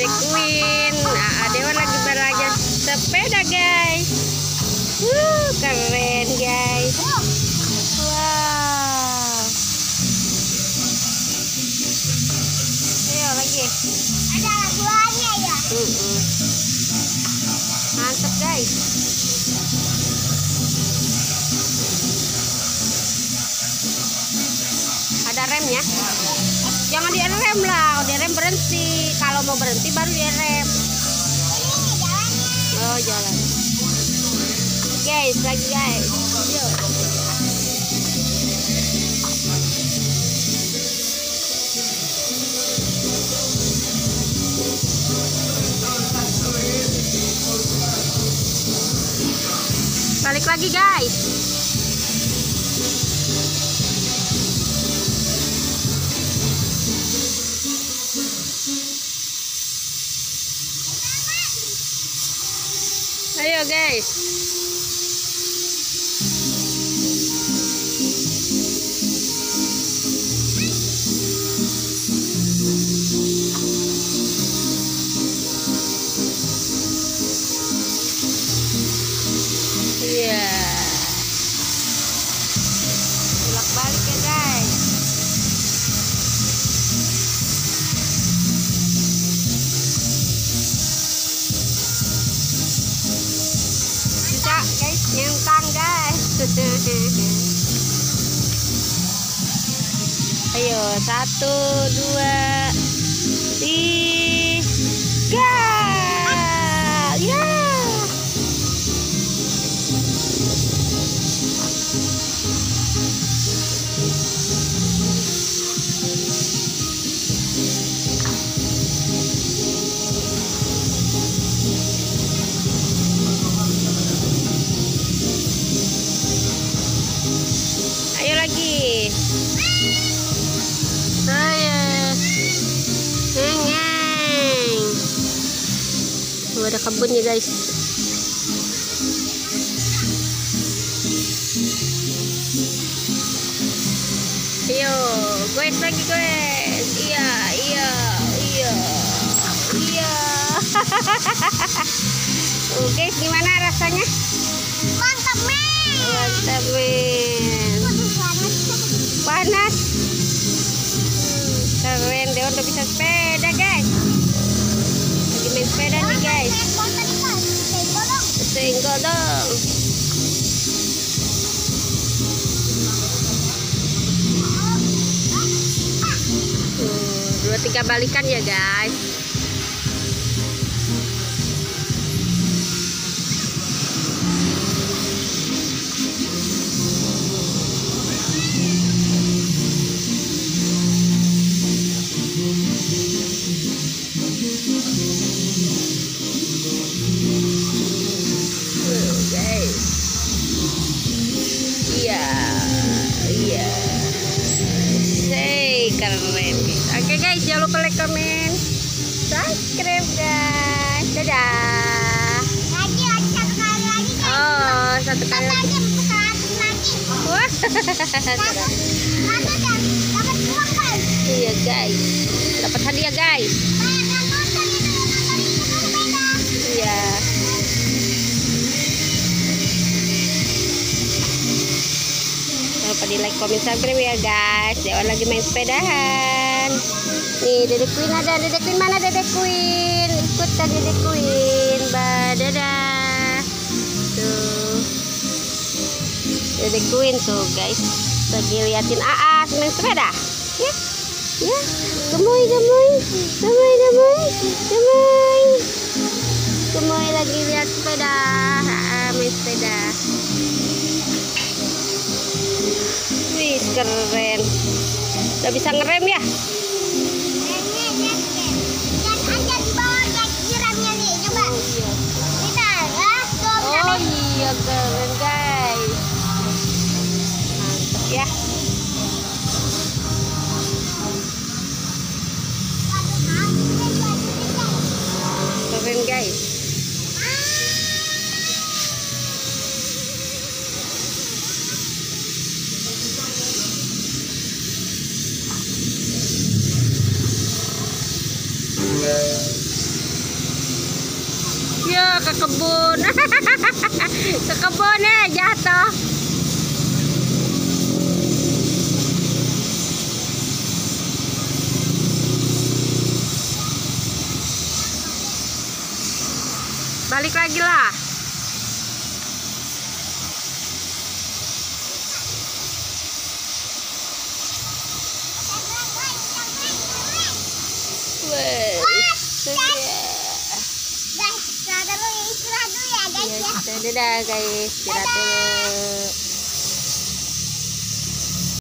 Dede Queen. Nah, Dewa lagi belajar sepeda guys. Keren guys. Wow. Ayo lagi. Ada laguannya ya. Mantap guys. Ada remnya. Jangan direm lah, kalau direm berhenti. Kalau mau berhenti baru direm. Ini jalannya. Oh jalan. Guys, lagi guys. Yuk. Balik lagi guys. Ayo guys. Iya. Bolak-balik ya guys. Bisa guys, nyentang guys. Ayo 1, 2, 3. Ya. Ayo lagi. Ayo. Ngeng. Tuh ada kebunnya guys. Ayo, goes lagi goes. Iya, iya, iya. Iya. Guys, gimana rasanya? Mantap men. Mantap men. Panas. Keren, Dewa udah bisa sepeda guys. Lagi main sepeda nih guys. Senggol dong. 2-3 balikan ya guys. Guys. Iya. Iya. Say keren. Oke guys, jangan lupa like, comment, subscribe guys. Dadah. Lagi satu kali lagi guys. Oh, satu kali Lagi lagi. lagi. Wah. Satu dan dapat uang guys. Iya guys. Dapat hadiah guys. Banyak nonton itu sepeda. Iya. Jangan lupa di like, comment, subscribe ya guys. Dewa lagi main sepedahan. Nih Dede Queen ada. Dede Queen mana Dede Queen? Ikutan Dede Queen. Dadah. Tuh. Dede Queen tuh guys. Lagi liatin Aas main sepeda. Ya. Ya. Gemoy, gemoy. Gemoy, gemoy. Gemoy. Gemoy lagi lihat sepeda. Main sepeda. Wih, keren. Udah bisa ngerem ya? Dan ada di bawah guys jiramnya nih, coba. Kita ya, Oh iya, keren guys. Mantap ya. Keren guys. ke kebun. Ke kebun ya jatuh. Balik lagi lah. Guys, istirahat dulu ya guys ya. Dadah guys, istirahat dulu.